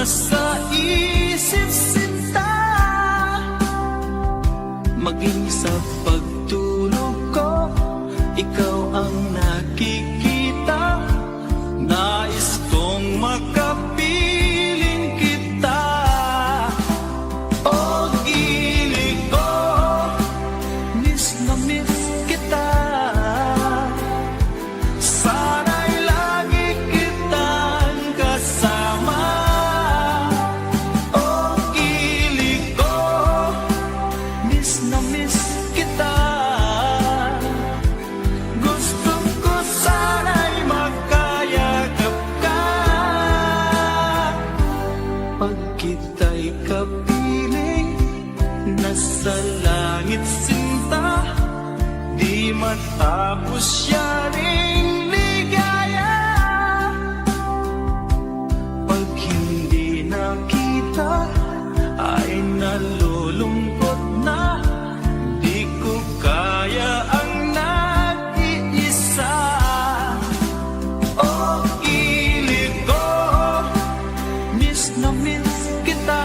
nasa isip sinta, maging sa pagtulog ko, ikaw ang nakikita. Nais kong makapiling kita. O gili ko, miss na miss kita. Sana'y lagi kitang kasama. O gili ko, miss na miss kita. Gusto ko sana'y magkayakap ka. Pag kita'y kapiling, nasa langit sinta, di matapos siya ring ligaya. Pag hindi nakita, ay nalulungkot na. Di ko kaya ang nag-iisa. O gili ko, miss na miss kita.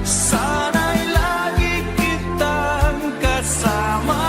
Sana'y lagi kitang kasama.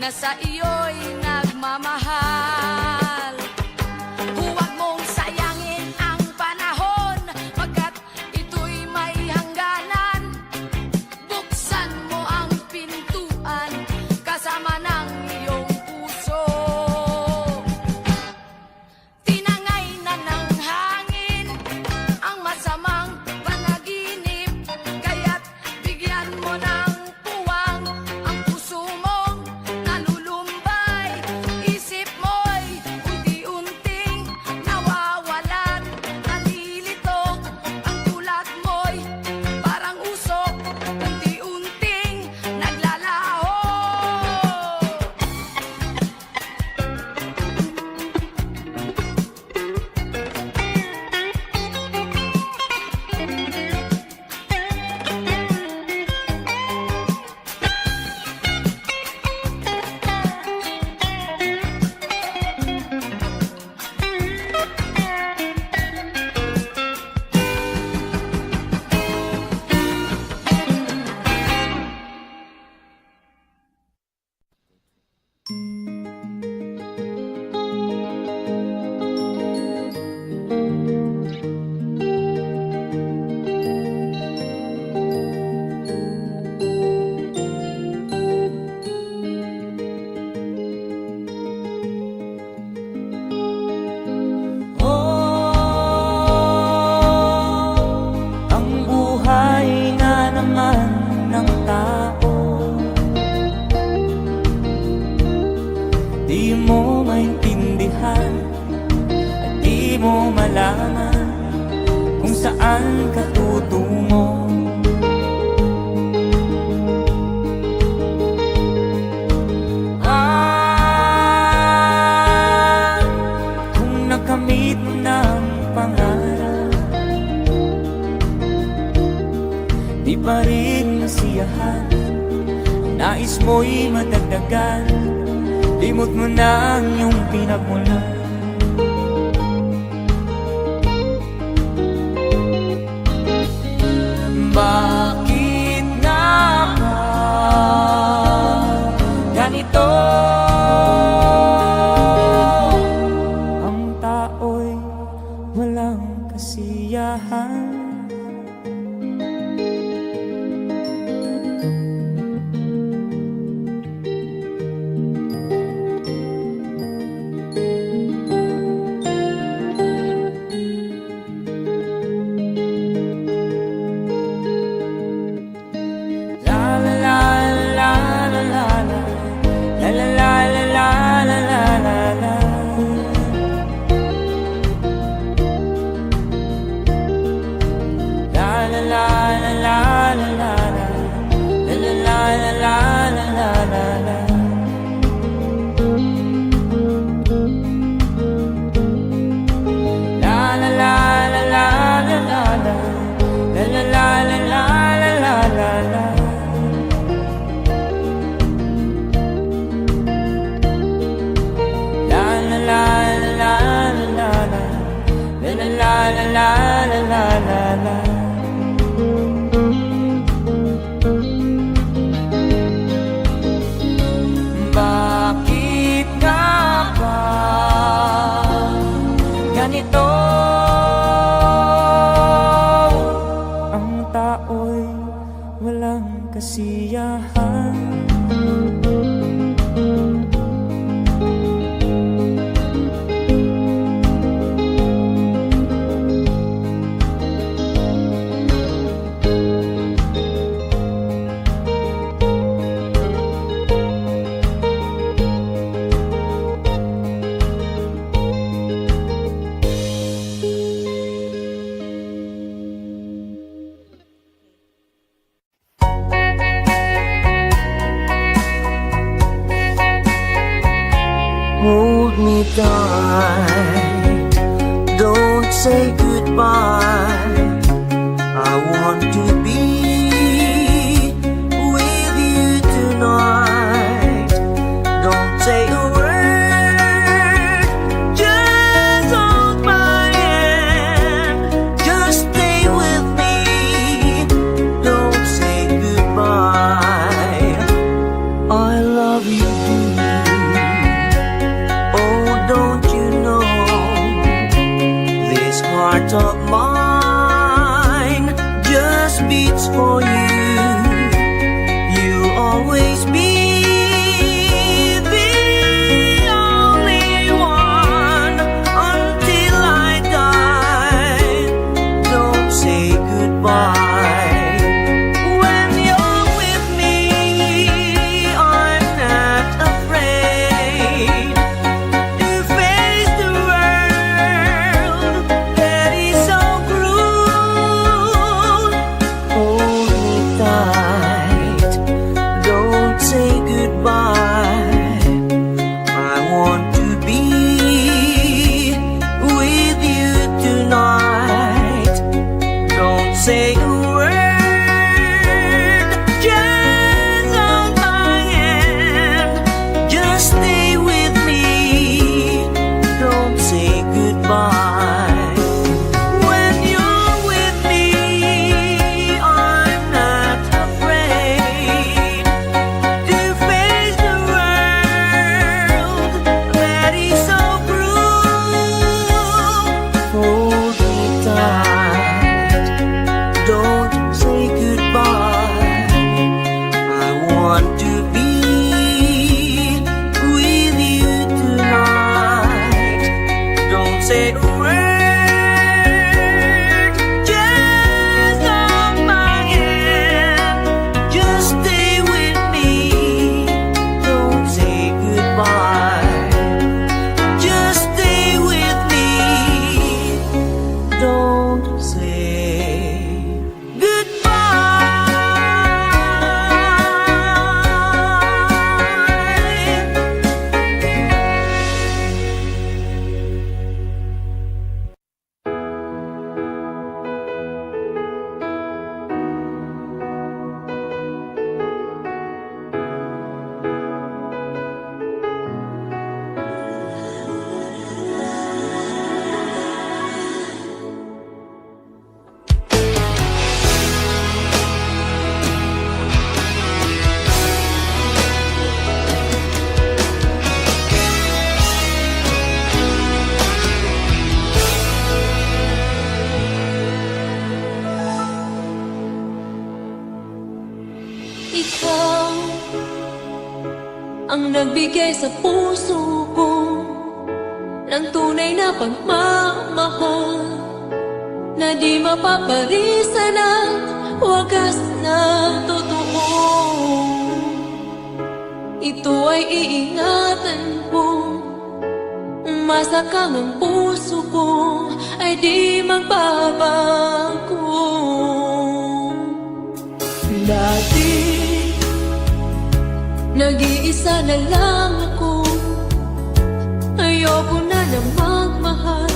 na sa iyo'y nagmamahal. Huwag mong sayangin ang panahon, pagkat ito'y may hangganan. Buksan mo ang pintuan kasama ng iyong puso. Tinangay na ng hangin ang masamang panaginip, kaya't bigyan mo ng puwang ang puso mong nalulumbay. Isip mo'y unti-unting nawawalan, nalilito ang tulad mo'y parang usok, unti-unting naglalaho. Ang buhay na naman ng tao, di mo maintindihan at di mo malaman kung saan ka tutungo. Kung nakamit mo ng pangarap, di pa rin nasiyahan, nais mo'y madagdagan, limot mo na ang iyong pinagmulan. Bakit nga ba ganito? Ang tao'y walang kasiyahan. Bakit nga ba ganito? Ang tao'y walang kasiyahan. Hold me tight, don't say goodbye. I want to be with you tonight. Don't say a word, just hold my hand. Just stay with me, don't say goodbye. I love you. heart of mine just beats for you. You'll always be the only one until I die. Don't say goodbye. When you're with me, I'm not afraid to face the world that is so cruel. Hold me tight, don't say goodbye. I want to be with you tonight. Don't say a word, just hold my hand. Just stay with me, don't say goodbye. When you're with me, I'm not afraid to face the world that is so cruel. Hold me tight, don't say goodbye. I want to be with you tonight. Don't say a word, just hold my hand. Just stay with me, don't say goodbye. Just stay with me, don't say goodbye. Ikaw ang nagbigay sa puso ko ng tunay na pagmamahal na di mapaparisan at wagas na totoo. Ito ay iingatan ko, umasa kang ang puso ko ay di magbabago. Dati nag-iisa na lang ako, ayoko na na magmahal,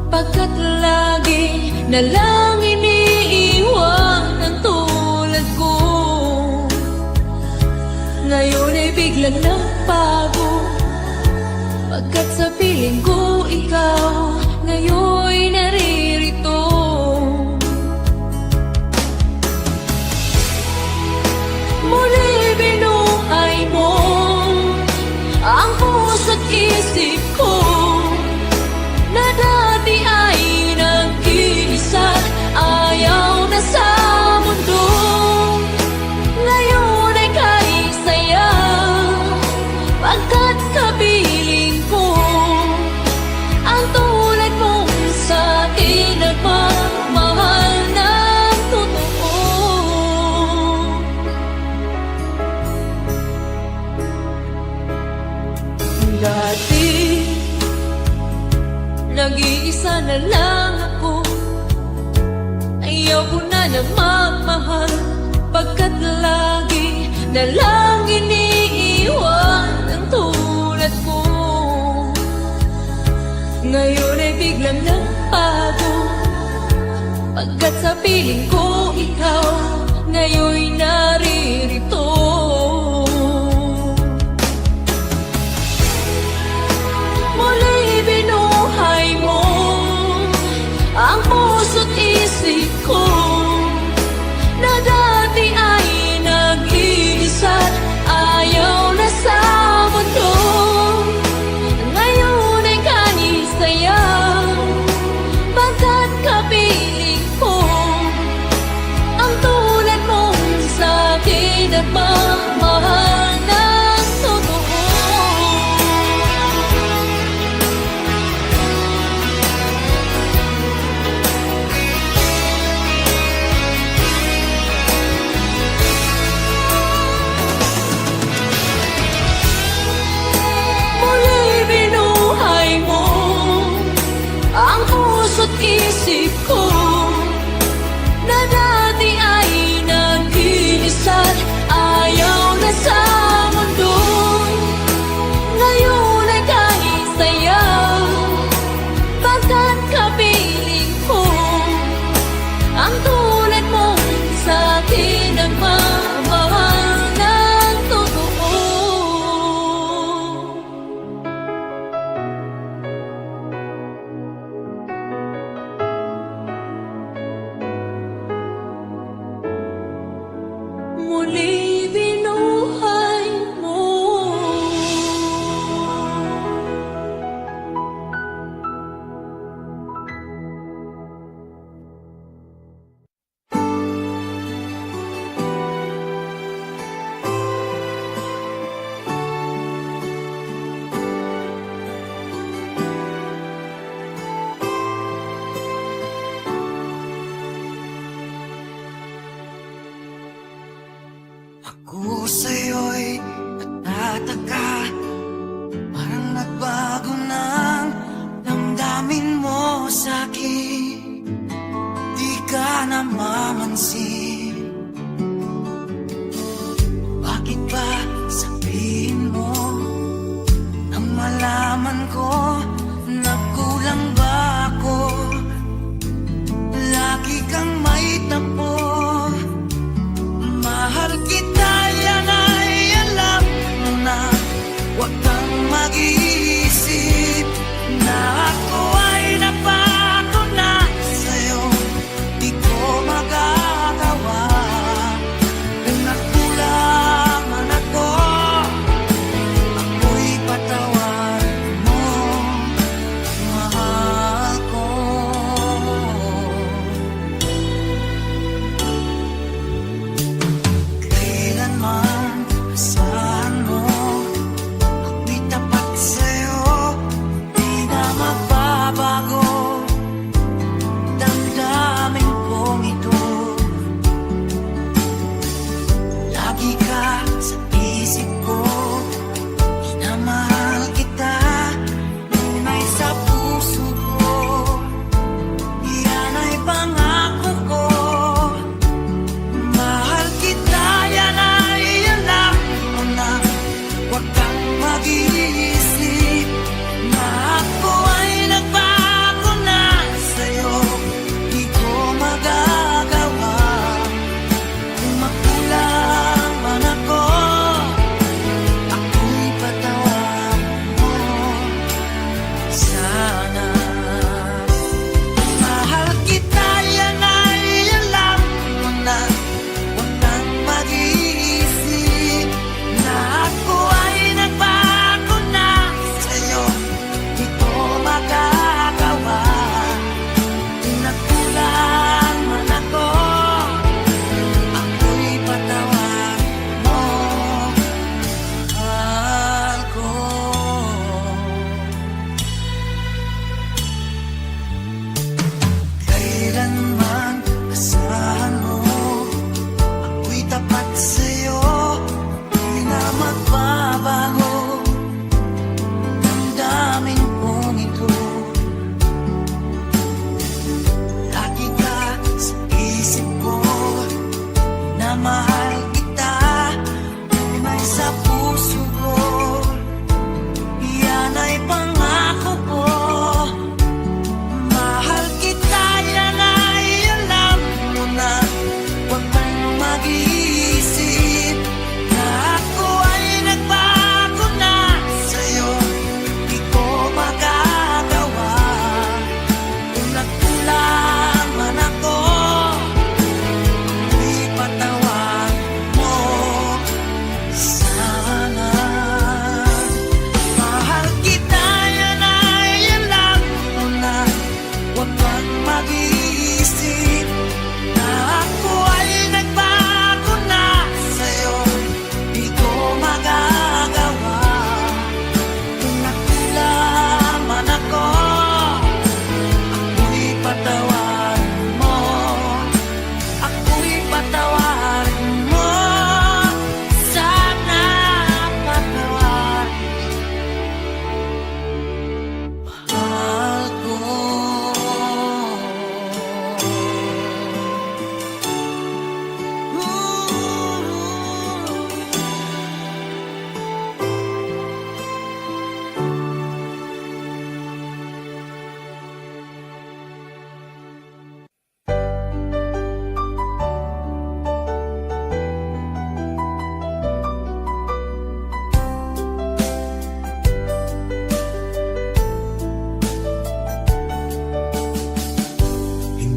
pagkat lagi na lang iniiwan ang tulad ko. Ngayon ay biglang nagbago, pagkat sa piling ko ikaw ngayon naririto. Muli binuhay mo ang puso't isip ko na dati ay nag-iisa't ayaw na sa mundo. Ngayon ay kaisaya, pagkat kapiling ko ang tulad mong sa akin nagmamahal ng totoo. Dati nag-iisa na lang ako, ayaw ko na na magmahal, pagkat lagi na lang iniiwan ang tulad ko. Ngayon ay biglang nagbago, pagkat sa piling ko ikaw ngayon naririto. Muli binuhay mo ang puso't isip ko na dati ay nag-iisa't ayaw na sa mundo. Ngayon ay kanisaya, pagkat nagmamahal ng totoo. Muli binuhay mo ang puso't isip ko na dati ay nag-iisa't ayaw na sa mundo. Ngayon ay kahit saya, pagkat kapiling ko ang tulad mo sa akin nagmamahal ng totoo. Muli binuhay mo. Ako sa'yo'y natataka, parang nagbago ng damdamin mo sa'kin. Di ka namamansin. Bakit ba sabihin mo nang malaman ko na kulang ba ako? Lagi kang may tapo. Mahal kita, yan ay alam mo na. Huwag kang mag-iisip na ako ay napako na sa'yo. Di ko magagawa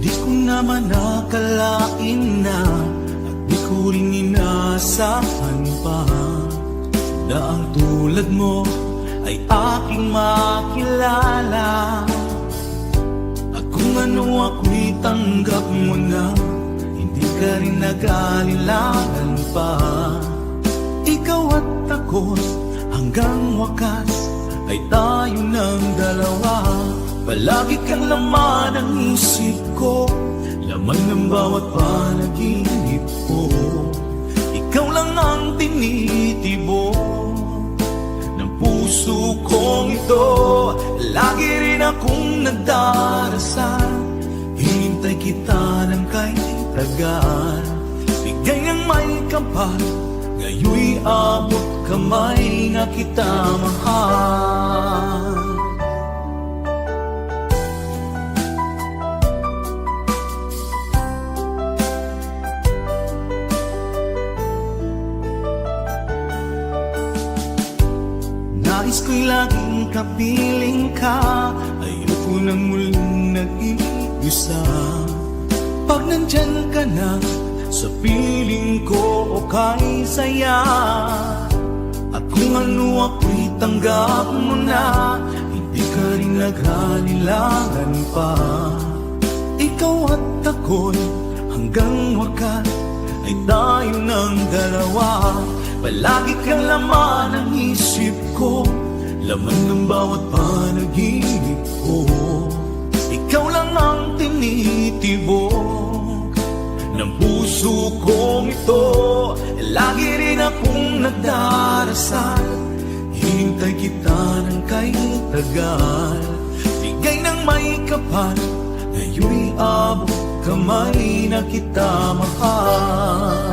Di ko naman nakalain na at di ko rin inasahan pa na ang tulad mo ay aking makilala. At kung ano ako'y tanggap mo na, hindi ka rin nag-alilangan pa. Ikaw at ako hanggang wakas ay tayo ng dalawa. Palagi kang laman ng isip ko, laman ng bawat panaginip ko. Ikaw lang ang tinitibok ng puso kong ito. Lagi rin akong nagdarasal, hinintay kita ng kay tagal. Bigay ng may kapal, ngayon'y abot kamay na kita mahal. Nais ko'y laging kapiling ka, ayoko nang muling nag-iisa. Pag nandyan ka na, sa piling ko okay saya. At kung ano ako'y tanggap mo na, hindi ka rin naghalilangan pa. Ikaw at ako'y hanggang wakas ay tayo ng dalawa. Palagi kang laman ng isip ko, laman ng bawat panaginip ko. Ikaw lang ang tinitibok ng puso kong ito. Lagi rin akong nagdarasal, hinintay kita ng kay tagal. Bigay ng may kapal, ngayon'y abot kamay na kita mahal.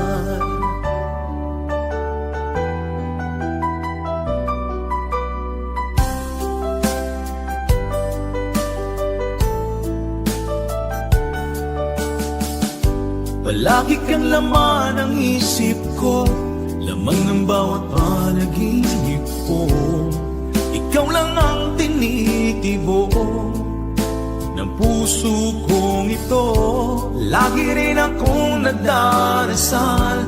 Palagi kang laman ng isip ko, laman ng bawat panaginip ko. Ikaw lang ang tinitibok ng puso kong ito. Lagi rin akong nagdarasal,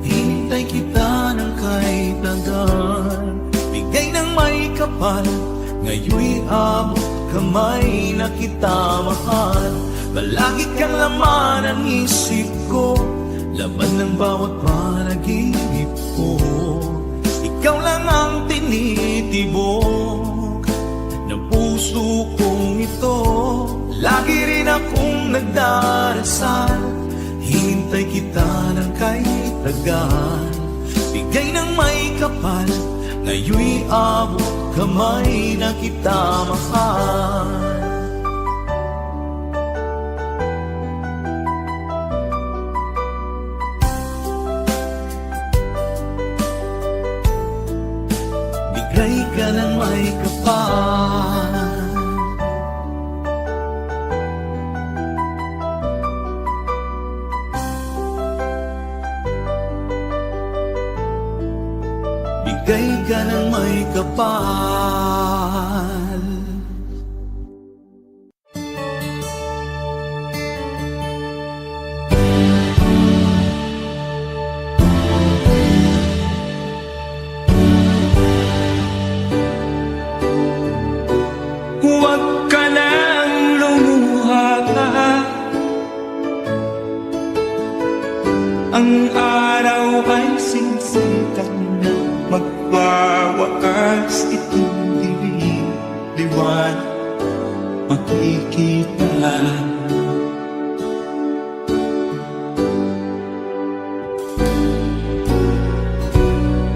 hinintay kita ng kay tagal. Bigay ng may kapal, ngayon'y abot kamay na kita mahal. Palagi kang laman ng isip ko, laman ng bawat panaginip ko. Ikaw lang ang tinitibok ng puso kong ito. Lagi rin akong nagdarasal, hinintay kita ng kay tagal. Bigay ng may kapal, ngayon'y abot kamay na kita mahal. Bigay ka ng may kapal, bigay ka ng may kapal. Huwag ka nang lumuha pa, ang araw ay sinsikat na magwawakas. Itong dilim, liwanag makikita.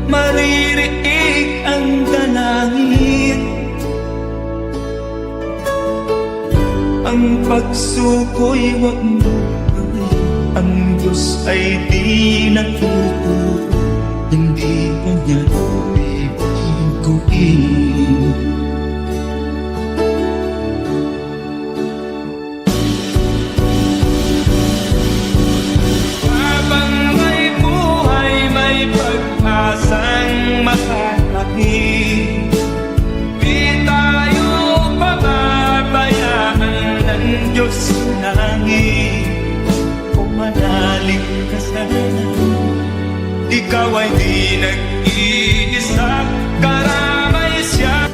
Maririnig ang dalangin, ang pagsuko'y wag mo. Ang Diyos ay di natuto, hindi mo niya bibiguin. Habang may buhay, may pag-asang makalaki. Di tayo pababayaan ng Diyos sa langit o manalig ka sana. Ikaw ay di nag-iisa, karamay siya.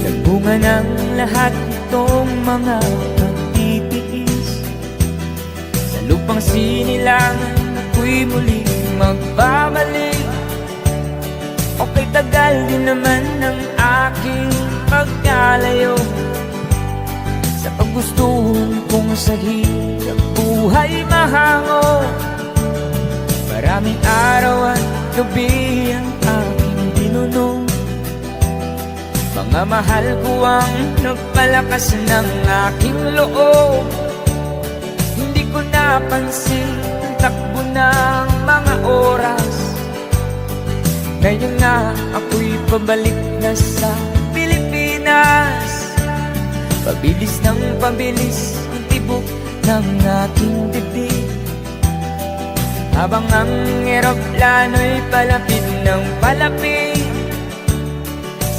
Nagbunga ng lahat itong mga pagtitiis. Sa lupang sinilangan ako'y muling magbabalik. Okay, tagal din naman ng aking pagkalayo sa paggustuhan kong sa hirap buhay mahango. Maraming araw at gabi ang aking tinunong. Mga mahal ko ang nagpalakas ng aking loob. Hindi ko napansin ang takbo ng mga oras. Ngayon nga ako'y pabalik na sa Pilipinas. Pabilis ng pabilis ang tibok ng aking dibdib, habang ang eroplano'y palapit ng palapit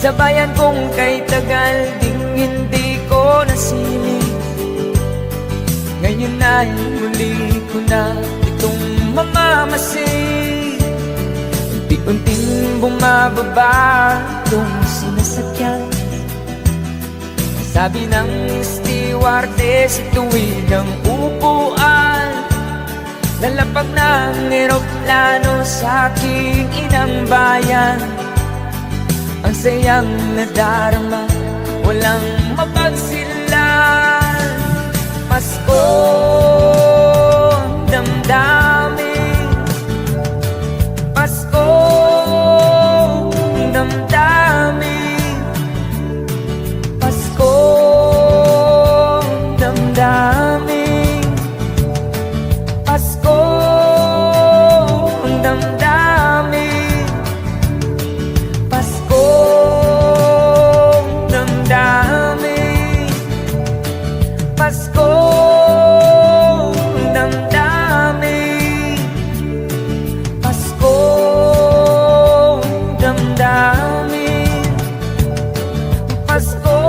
sa bayan kong kay tagal ding hindi ko nasilip. Ngayon ay muli ko na itong mamamasid. Unti-unting bumababa itong sinasakyan. Sabi ng stewardess, itu'y ng upuan. Lalapag ng eroplano sa aking inang bayan. Ang sayang nadarama, walang mapagsilan. Pasko ang damdamin, Pasko ang damdamin, Pasko ang damdamin, Pasko ang damdamin, Pasko ang damdamin, Pasko ang damdamin, Pasko ang damdamin, Pasko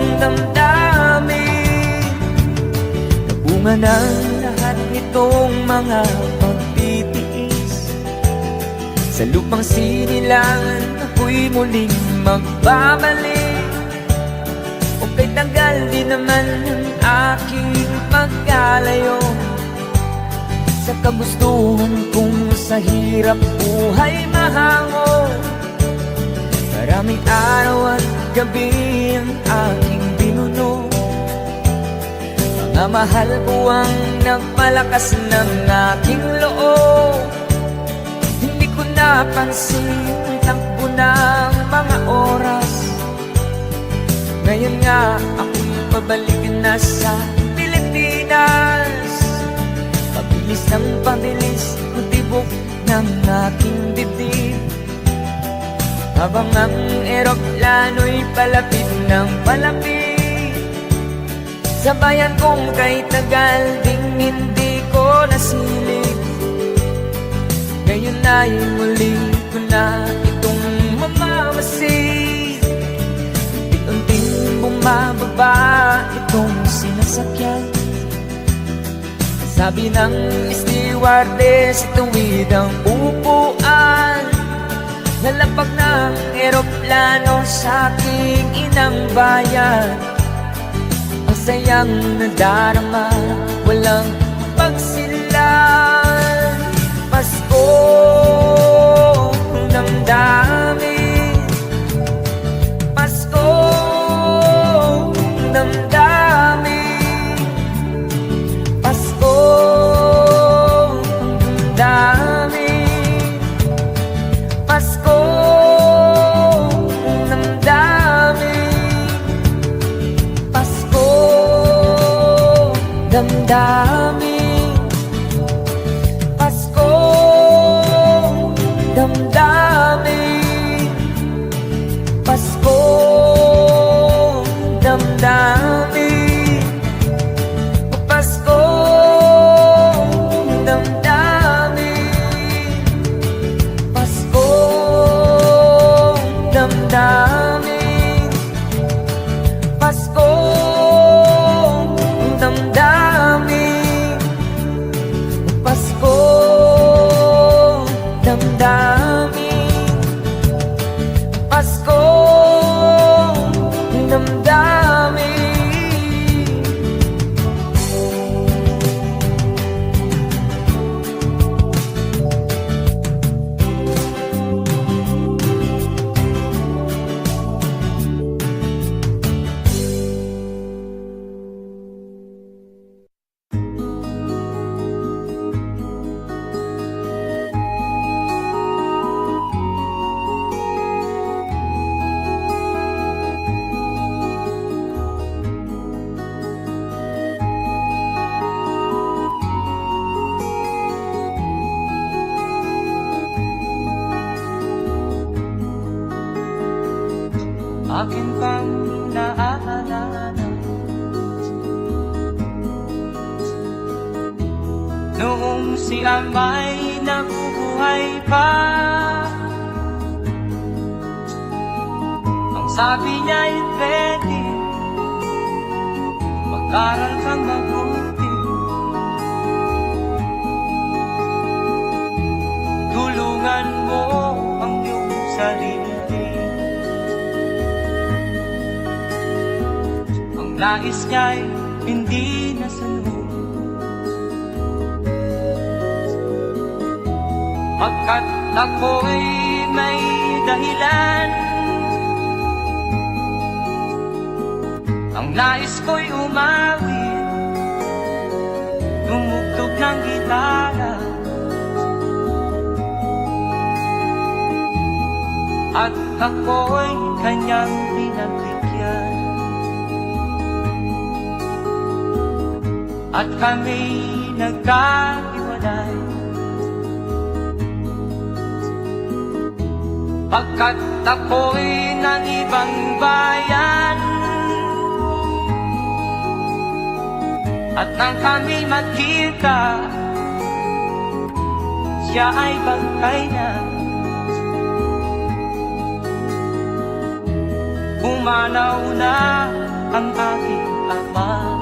ang damdamin. Nabunga ng lahat nitong mga pagtitiis. Sa lupang sinilangan ako'y muling magbabalik. O kay tagal din naman ang aking pagkalayo sa kagustuhan kong sa hirap buhay mahango. Maraming araw at gabi ang aking binuno. Mga mahal ko ang nagpalakas ng aking loob. Hindi ko napansin ang takbo ng mga oras. Ngayon nga ako'y pabalik na sa Pilipinas. Pabilis ng pabilis ang tibok ng aking dibdib, habang ang eroplano'y palapit ng palapit sa bayan kong kay tagal ding hindi ko nasilip. Ngayon ay muli ko na itong mamamasid. Unti-unting bumababa itong sinasakyan. Sabi ng stewardess, tuwid ang upuan. Lalapag ng eroplano sa aking inang bayan. Ang sayang nadarama, walang pagsilan. Pasko ang damdamin, Pasko ang damdamin, Pasko ang damdamin, Pasko ang damdamin, Pasko damdamin, Pasko damdamin, Pasko damdamin, Pasko damdamin, akin pang naaalala. Noong si Amay nabubuhay pa, ang sabi niya ay pwede mag-aral kang mabuti, tulungan mo ang iyong sarili. Ang nais niya'y hindi nasunod, pagkat ako'y may dahilan. Ang nais ko'y umawi, tumugtog ng gitara, at ako'y kanyang pinagbigyan. At kami nagkahiwalay, pagkat ako'y ng ibang bayan. At nang kami magkita, siya ay bangkay na. Pumanaw na ang aking ama.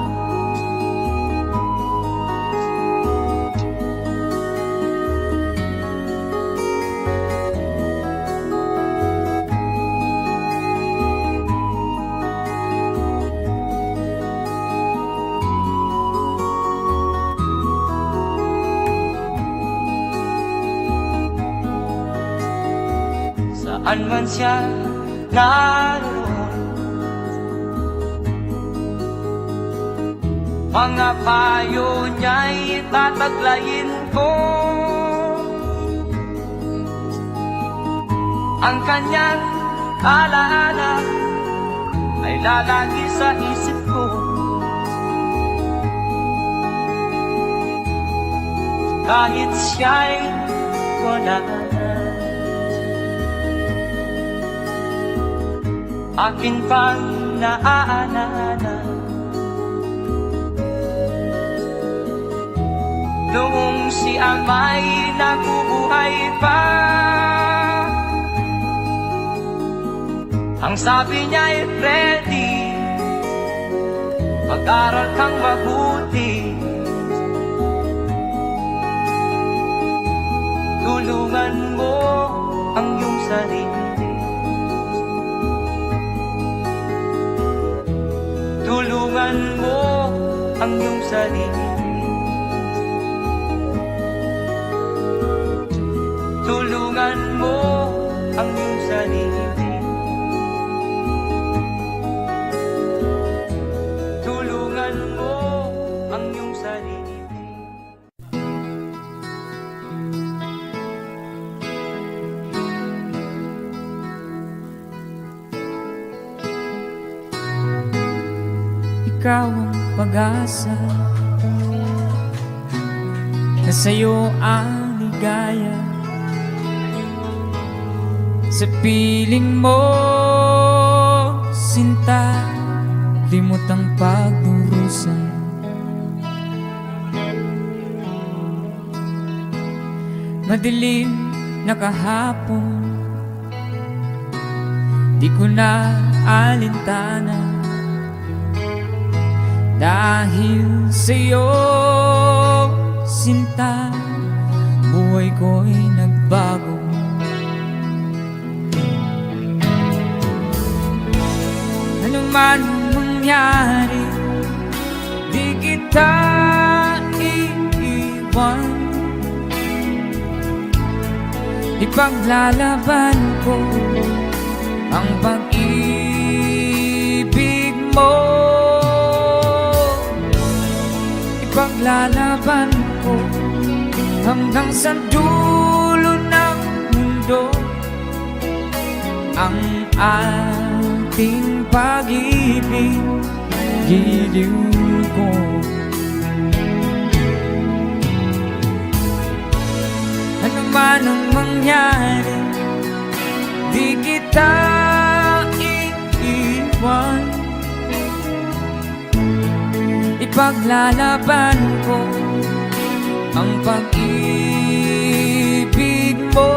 Saan man siya naroon, mga payo niya'y tataglayin ko. Ang kanyang alaala ay lalagi sa isip ko. Kahit siya'y wala na, akin pang naaalala. Noong si Amay nabubuhay pa, ang sabi niya ay Freddy, mag-aral kang mabuti, tulungan mo ang iyong sarili. Tulungan mo ang iyong sarili. Tulungan mo ang iyong sarili. Tulungan mo ang iyong sarili. Ikaw ang pag-asa, na sa'yo ang ligaya. Sa piling mo, sinta, limot ang pagdurusa. Madilim na kahapon, di ko na alintana. Dahil sa'yo, sinta, buhay ko'y nagbago. Ano man mangyari, di kita iiwan. Ipaglalaban ko ang pag-ibig mo. Ipaglalaban ko hanggang sa dulo ng mundo ang ating pag-ibig, giliw ko. Ano man ang mangyari, di kita iiwan. iiwan. Ipaglalaban ko ang pag-ibig mo.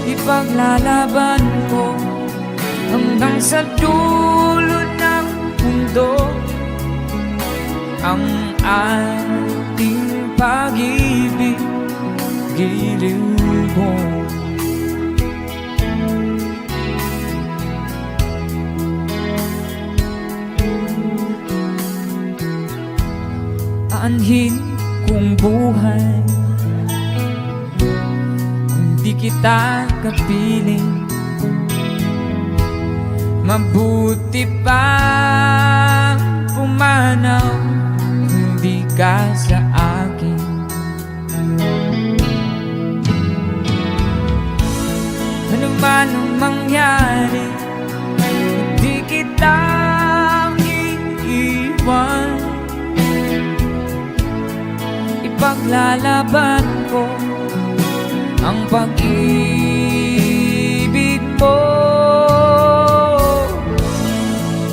Ipaglalaban ko hanggang sa dulo ng mundo ang ating pag-ibig, giliw ko. Aanhin kong buhay kung di kita kapiling. Mabuti pa pumanaw kung di ka sa akin. Ano man ang mangyari, hindi kita iiwan. Ipaglalaban ko ang pag-ibig mo.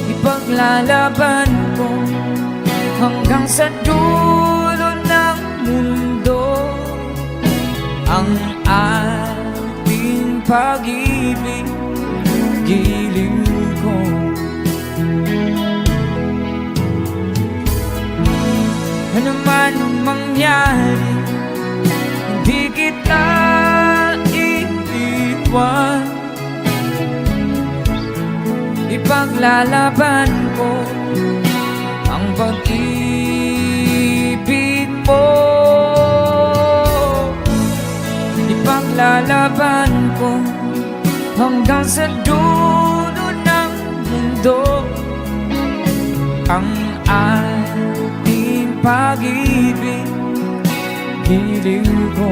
Ipaglalaban ko hanggang sa dulo ng mundo ang ating pag-ibig, giliw ko. Ano man ang mangyari, hindi kita iiwan. Ipaglalaban ko ang pag-ibig mo. Ipaglalaban ko hanggang sa dulo ng mundo ang ating pag-ibig, giliw ko.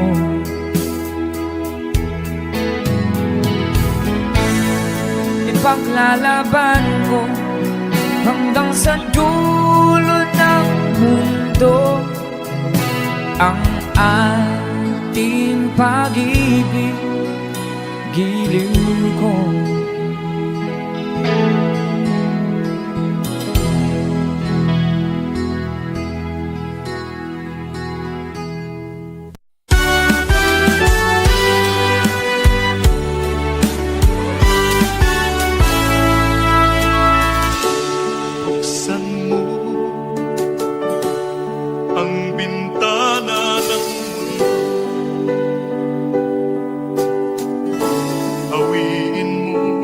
Ipaglalaban ko hanggang sa dulo ng mundo ang ating pag-ibig, giliw ko. Buksan mo ang bintana ng mundo. Hawiin mo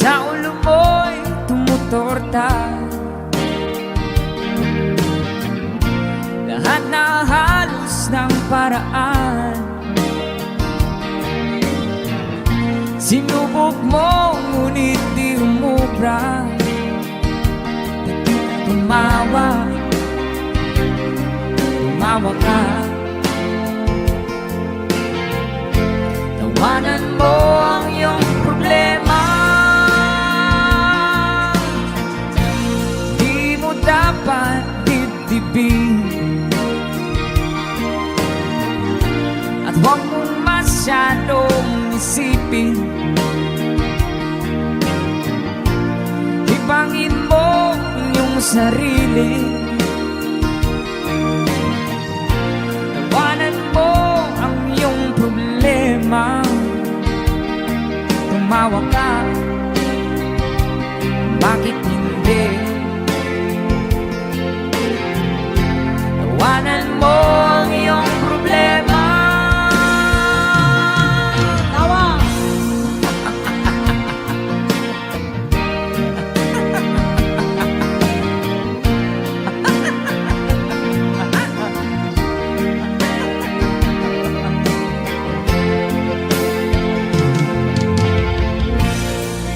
Sa ulo mo'y tumutorta, lahat na halos ng paraan. Sinubok mo ngunit di umubra. Tumawa, tumawa ka. Tawanan mo ang iyong problema. Di mo dapat dibdibin, at huwag mong masyadong isipin. Ibangin mo ang iyong sarili. Tawanan mo ang iyong problema. Tumawa ka, bakit hindi? Tawanan mo ang iyong problema. Tawa!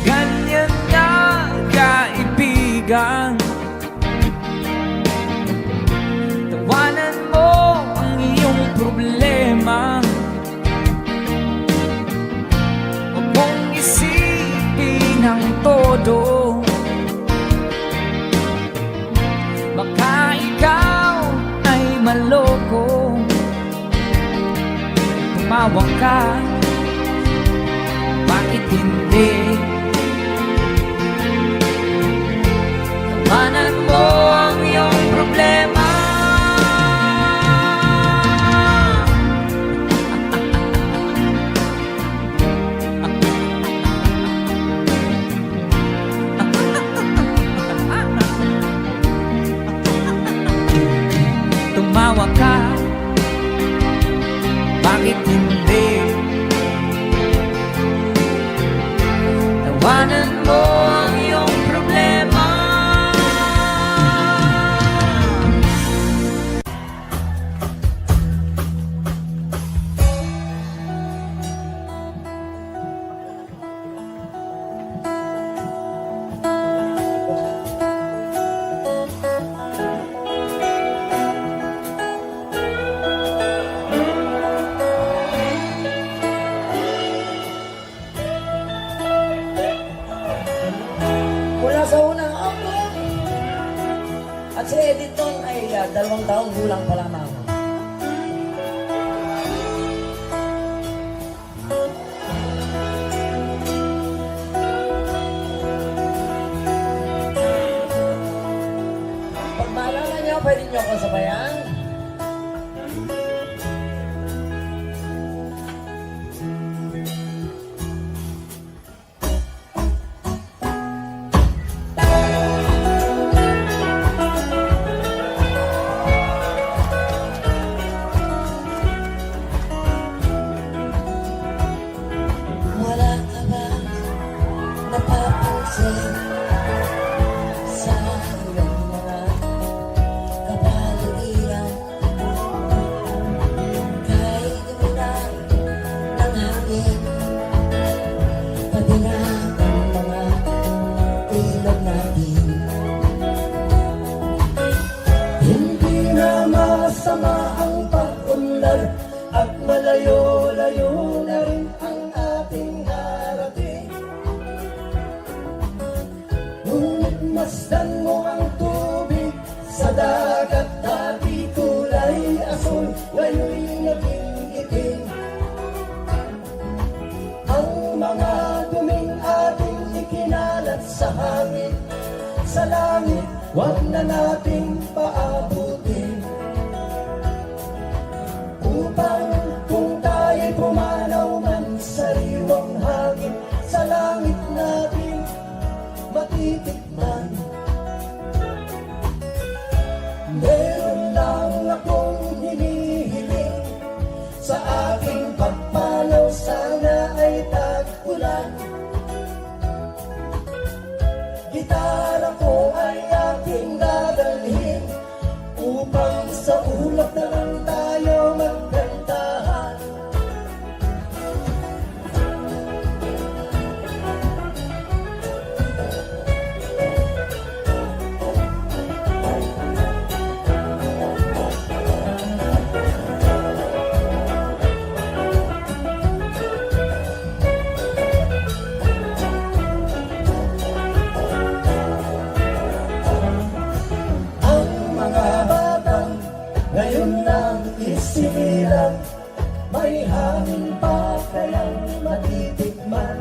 Ganyan na kaibigan. Tawanan mo ang iyong problema. Huwag mong isipin ang todo. Baka ikaw ay maloko. Tumawa ka, bakit hindi? Tawanan mo ang iyong problema. Tumawa ka, bakit hindi? Tawanan mo ang iyong problema. Mula sa unang album, at si Editon ay 2 taong gulang pa lamang. Pag maalala niyo, pwede niyo ako sabayan. Wala ka ba napapansin sa iyong mga kapaligiran? Kahit duminan ng hangin, pati na ang mga ilog natin. Hindi na masama ang pag-unlad at malayo-layo na rin ang ating harating. Ngunit masdan mo ang tubig sa dagat, dati kulay asul, ngayon'y naging itim. Ang mga duming ating ikinalat sa hangin, sa langit, wag na nating paabutin. Upang kung tayo'y pumanaw man sa riwang hangin, sa langit natin matitikman. Meron lang akong hinihiling, sa aking pagpanaw sana ay tag-ulan. sa ulap na lang tayo magkantahan. Ang mga batang ngayon lang isinilang, may hangin pa kayang matitikman.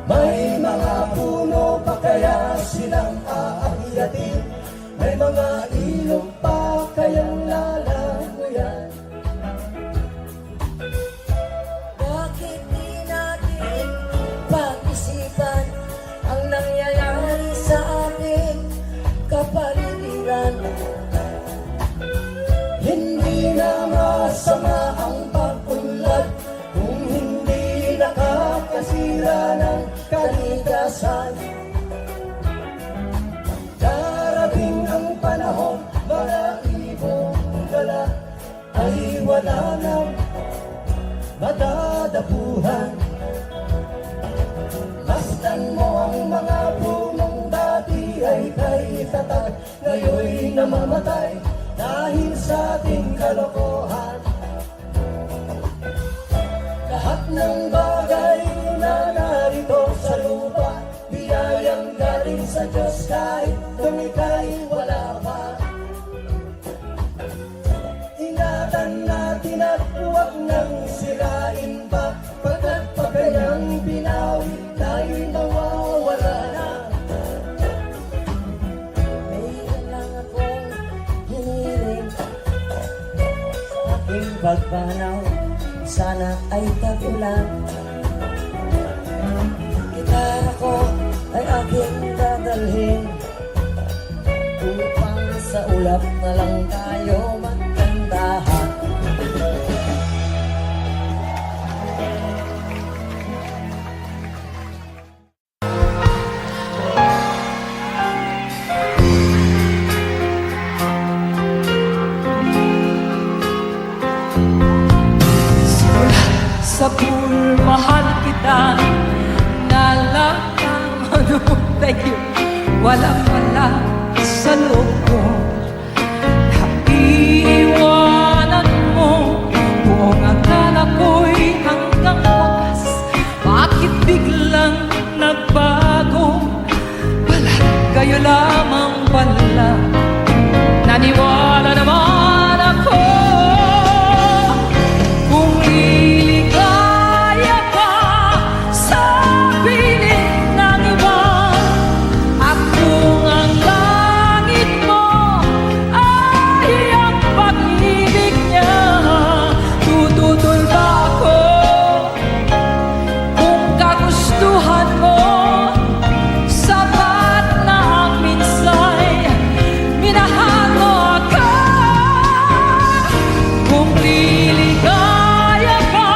May mga puno pa kaya silang aakyatin, may mga ilog pa kayang lalangoyan. Bakit di natin pag-isipan ang nangyayari sa ating kapaligiran? Hindi na masama ang pag-unlad kung hindi nakakasira ng kalikasan. Darating ang panahon, mga ibong gala ay wala nang madadapuhan. Masdan mo ang mga punong dati ay kay tatag, ngayon'y namamatay dahil sa ating kalokohan. Lahat ng bagay na narito sa lupa, biyayang galing sa Diyos kahit kung ika'y wala pa. Ingatan natin at huwag nang sirain pa, pagkat pag kanyang binawi, tayo'y mawawala na. Mayroon lang akong hinihiling sa aking pagpanaw, sana ay tag-ulan. Gitara ko ay aking dadalhin upang sa ulap na lang tayo magkantahan. Sa pool, mahal kita na lang ang thank you. Walang wala sa loob ko, naiiwanan mo. Buong akala ko'y hanggang wakas, bakit biglang nagbago? Balat kayo lamang pala, naniwala naman ako. Kung liligaya ka sa piling ng iba, at kung ang langit mo ay ang pag-ibig niya, tututol ba ako? Kung kagustuhan mo, sapat na ang minsay, minahal mo ako. Kung liligaya ka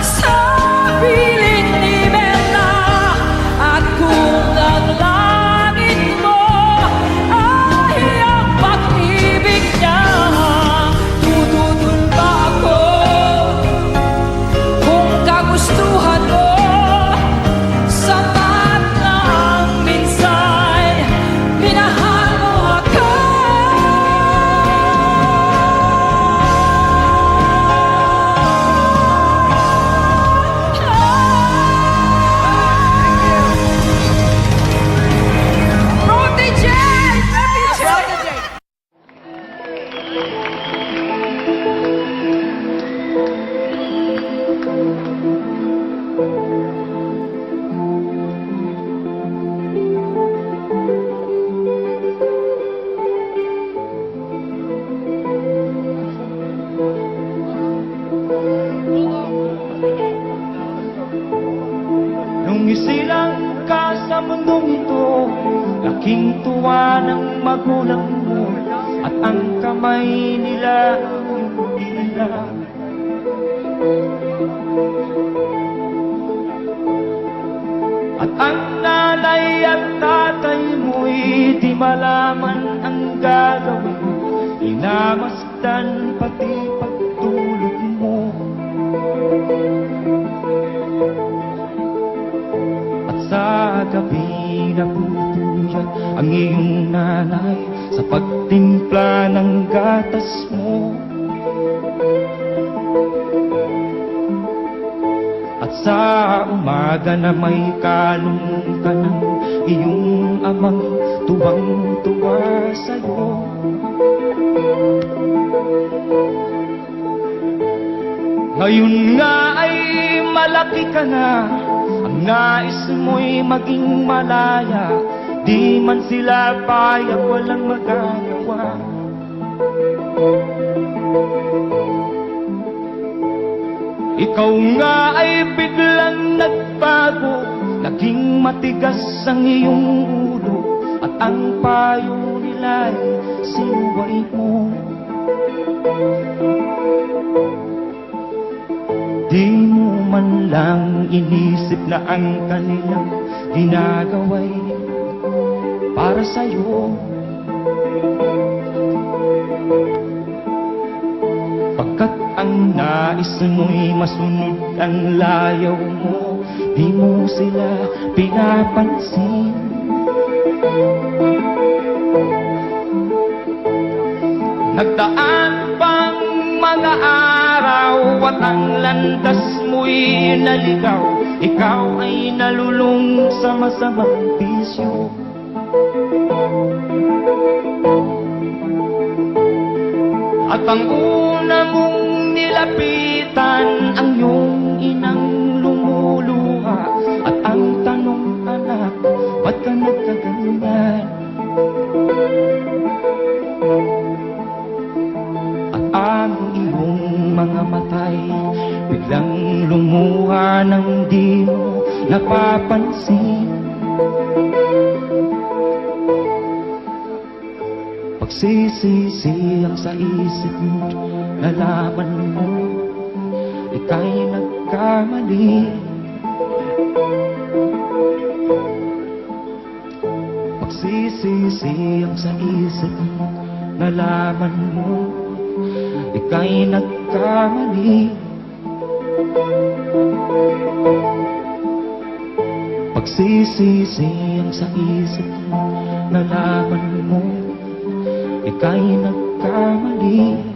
sa piling ni Bella, at kung ang langit mo ay ang pag-ibig niya, tututol ba ako? Kung kagustuhan mo, sapat na ang minsay, minahal mo ako. Protege! Protege! Nung isilang ka sa mundong ito, laking tuwa ng magulang mo, at ang kamay nila hindi nila. At ang nanay at tatay mo'y di malaman ang gagawin, ang iyong nanay sa pagtimpla ng gatas mo. At sa umaga na may kalong ka ng iyong amang tuwang-tuwa sa'yo. Ngayon nga ay malaki ka na, ang nais mo'y maging malaya. Di man sila payag, walang magagawa. Ikaw nga ay biglang nagbago, naging matigas ang iyong ulo, at ang payo nila'y sinuway mo. Di mo man lang inisip na ang kanilang ginagawa'y para sa'yo. Pagkat ang nais mo'y masunod ang layaw mo, di mo sila pinapansin. Nagdaan pang mga araw at ang landas mo'y naligaw, ikaw ay nalulung sa masamang bisyo. At ang una mong nilapitan, ang iyong inang lumuluha, at ang tanong, anak, ba't ka nagkaganyan? At ang iyong mga matay biglang lumuha nang di mo napapansin. Pagsisisi ang sa isip mo, nalaman mo ika'y nagkamali. Pagsisisi ang sa isip mo, nalaman mo ika'y nagkamali. Pagsisisi ang sa isip mo, nalaman mo ika'y nagkamali.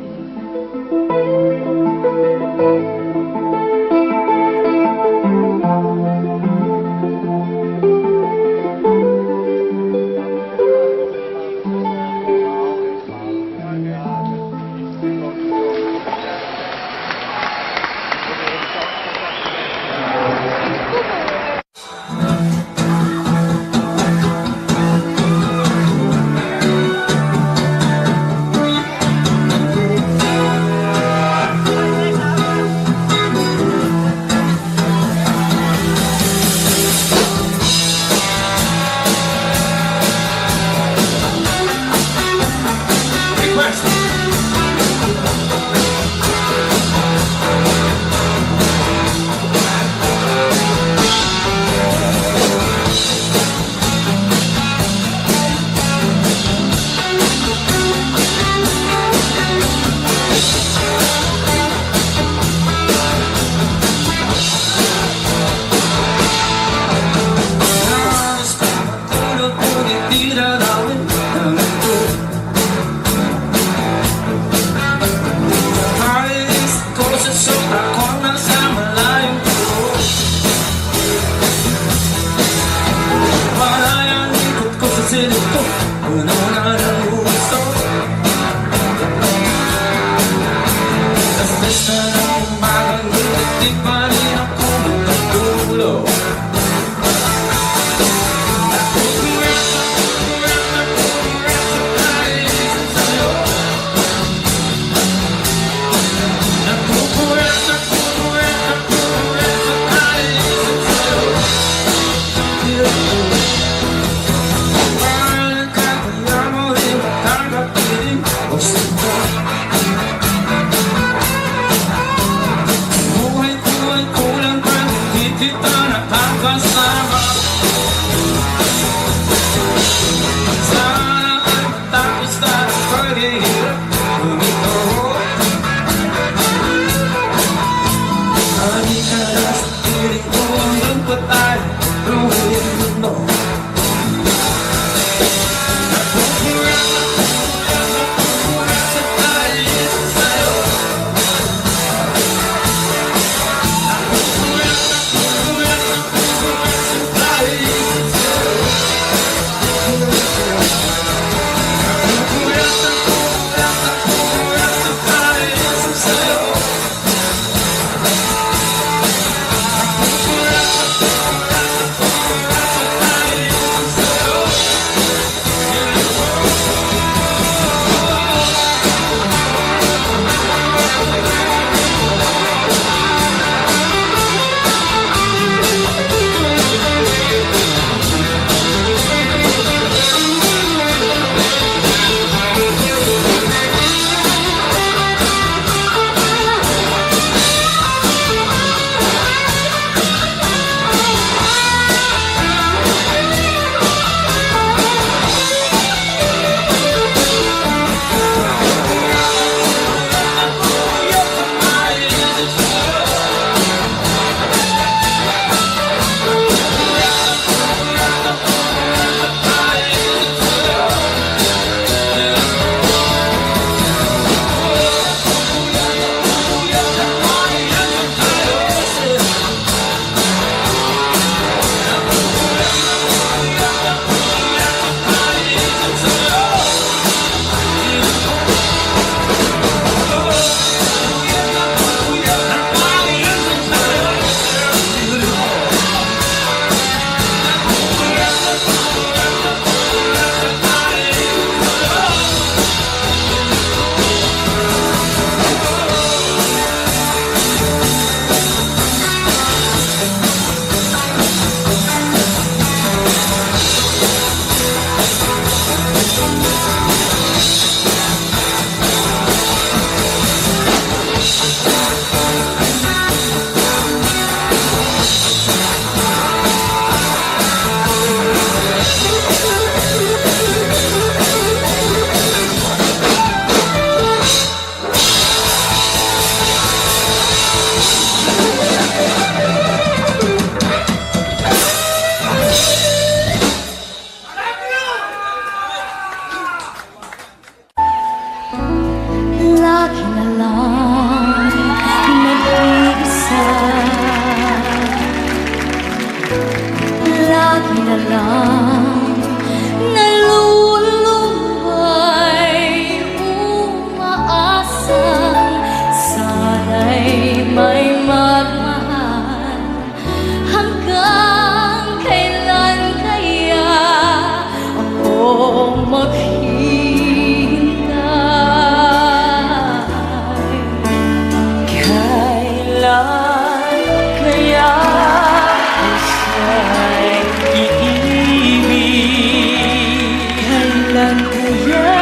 kaya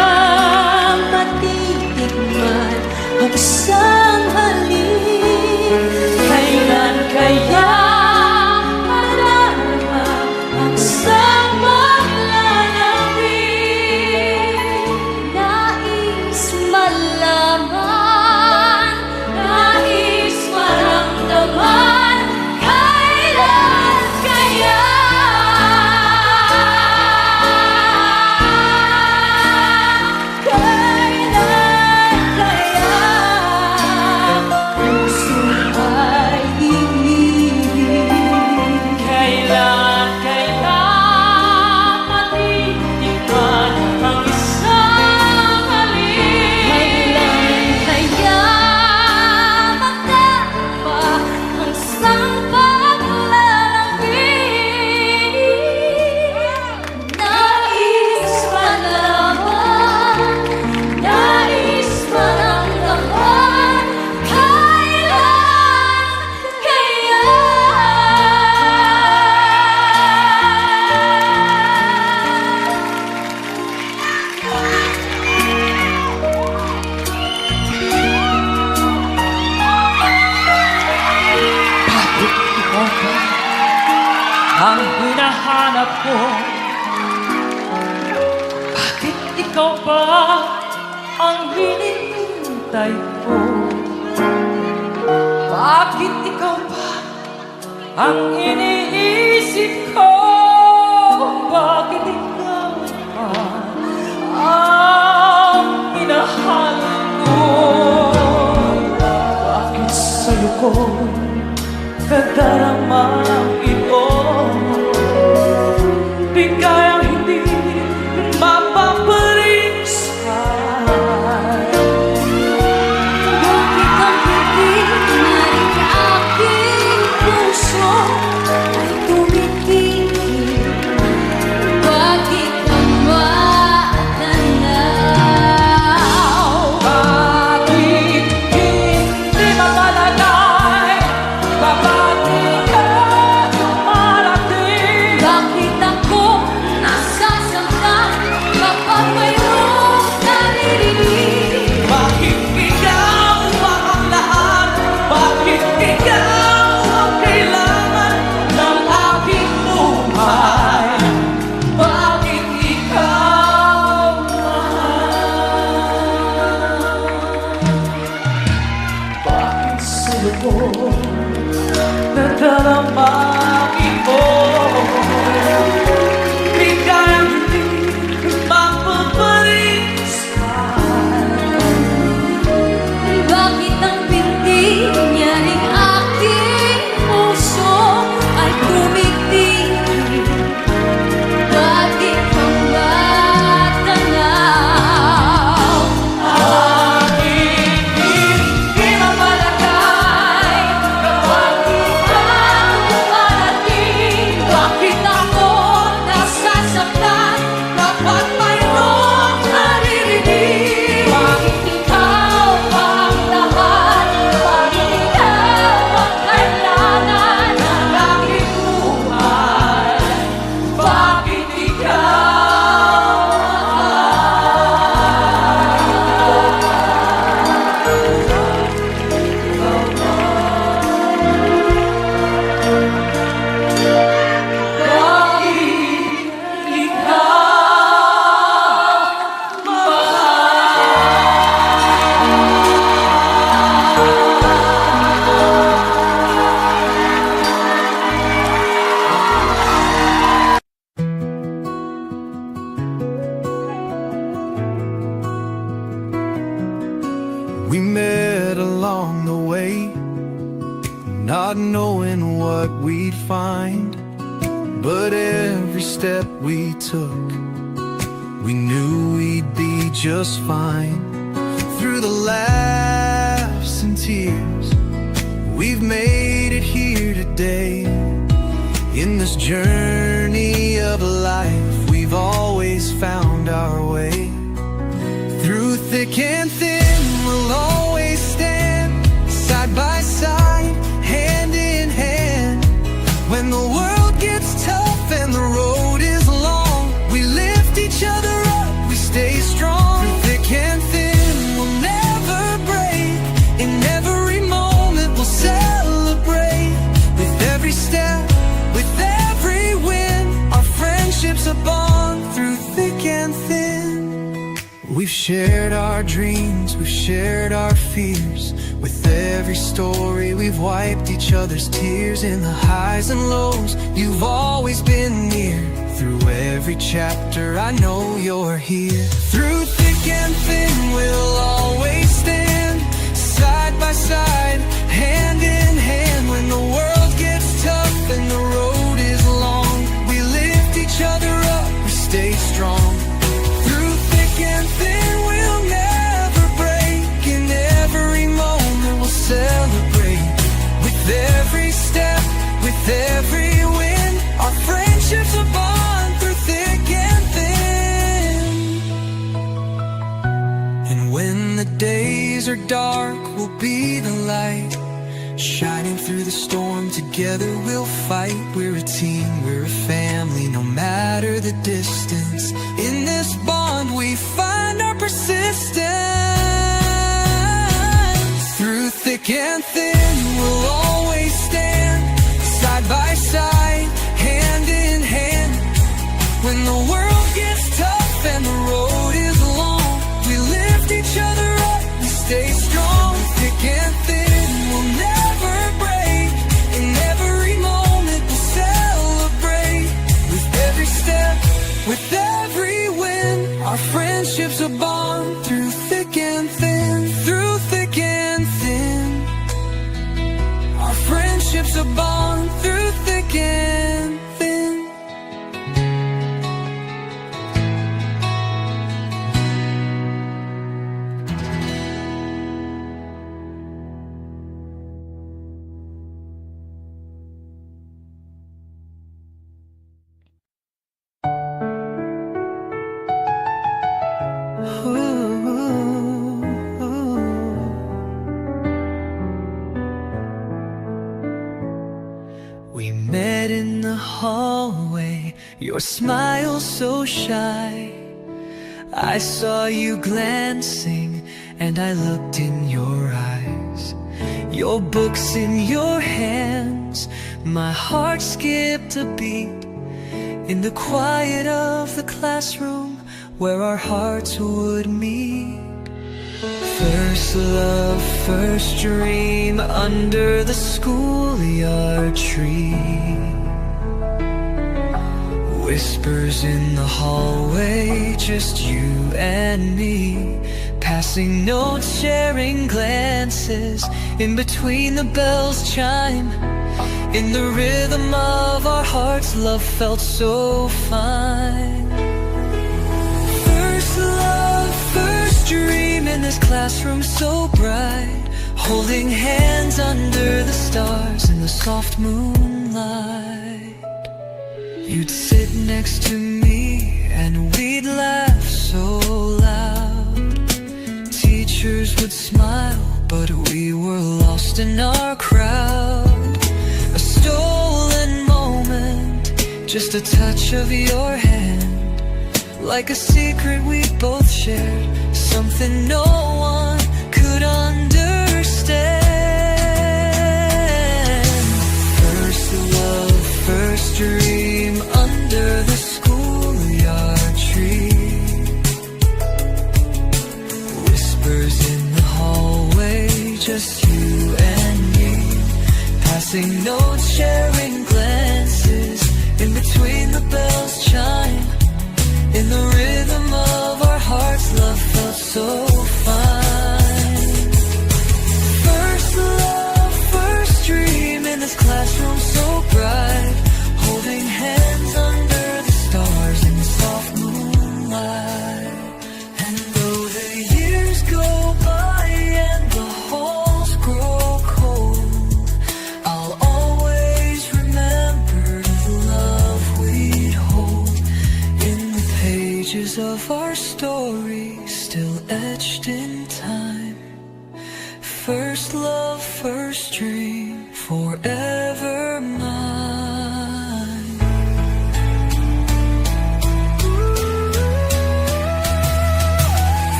matitikman ang sanghalin? Kailan kaya madarama ang samang lalambing? Nais malaman, nais maramdaman, kailan kaya? Kailan kaya puso ay iibig? Kailan kaya matitikman ang isang halik? Kailan kaya magdapa ang isang paglalambing? Nais malaman, nais maramdaman, kailan kaya? Ikaw ba ang hinahanap ko? Bakit ikaw ba ang hinihintay ko? Bakit ikaw ba ang iniisip ko? Bakit ikaw ba ang hinahanap ko? Bakit sa'yo ko nadaramang ito? Bigay ang hindi mapapalisan. Bakit ang hindi naring aking puso ay tumitigil? Bakit ang matanaw? Bakit hindi mapalagay kapag ikaw dumarating? Bakit ako nasasaktan kapag mayroong naririnig? Bakit ikaw ang lahat? Bakit ikaw ang kailangan ng aking buhay? Bakit ikaw mahal? Bakit sa'yo ko nadaramang ito? Bigay ang hindi mapapalisan. Bakit ang binti niyaring aking puso ay tumitigil? Bakit ang matanaw? Bakit hindi mapalagay kapag ikaw dumarating? Bakit ako nasasaktan kapag mayroong naririnig? Bakit ikaw ang lahat? Bakit ikaw ang kailangan ng aking buhay? Bakit ikaw We met along the way, not knowing what we'd find. But every step we took, we knew we'd be just fine. Through the laughs and tears, we've made it here today. In this journey of life, we've always found our way. Through thick and thin, we'll always stand side by side, hand in hand. When the world gets tough and the road is long, we lift each other up, we stay strong. Through thick and thin, we'll never break. In every moment, we'll celebrate. With every step, with every win, our friendship's a bond through thick and thin. We've shared our dreams, we've shared our fears. With every story, we've wiped each other's tears. In the highs and lows, you've always been near. Through every chapter, I know you're here. Through thick and thin, we'll always stand. Side by side, hand in hand. When the world gets tough and the road is long, we lift each other up, we stay strong. Through thick and thin, we'll never break. In every moment, we'll celebrate. With every step, with every win, our friendship's a bond through thick and thin. And when the days are dark, we'll be the light. Shining through the storm, together we'll fight. We're a team, we're a family, no matter the distance. In this bond we find our persistence. Through thick and thin, we'll always stand. Side by side, hand in hand. When the world gets tough and the road is long, we lift each other up, we stay strong. Thick and thin, we'll never break. In every moment, we'll celebrate. With every step, with every win, our friendship's a bond through thick and thin. Through thick and thin, our friendship's a bond through thick and thin. We met in the hallway, your smile so shy. I saw you glancing and I looked in your eyes. Your books in your hands, my heart skipped a beat. In the quiet of the classroom where our hearts would meet. First love, first dream under the schoolyard tree. Whispers in the hallway, just you and me. Passing notes, sharing glances. In between the bells chime. In the rhythm of our hearts, love felt so fine. First love, first dream in this classroom so bright. Holding hands under the stars in the soft moonlight. You'd sit next to me and we'd laugh so loud. Teachers would smile, but we were lost in our crowd. A stolen moment, just a touch of your hand. Like a secret we both shared, something no one could understand. First love, first dream under the schoolyard tree. Whispers in the hallway, just you and me. Passing notes, sharing glances. In between the bells chime. In the rhythm of our hearts, love felt so fine. First love, first dream in this classroom so bright. Holding hands under the stars in the soft moonlight. And though the years go by and the halls grow cold, I'll always remember the love we'd hold. In the pages of our story, still etched in time. First love, first dream, forever mine.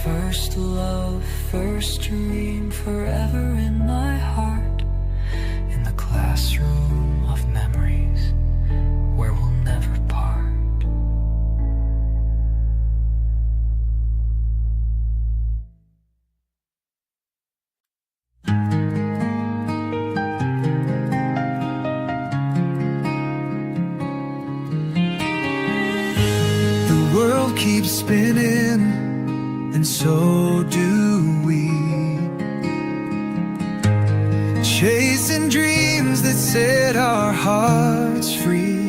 First love, first dream, forever in my heart. In the classroom of memories, where we'll never part. The world keeps spinning, and so do we. Chasing dreams that set our hearts free.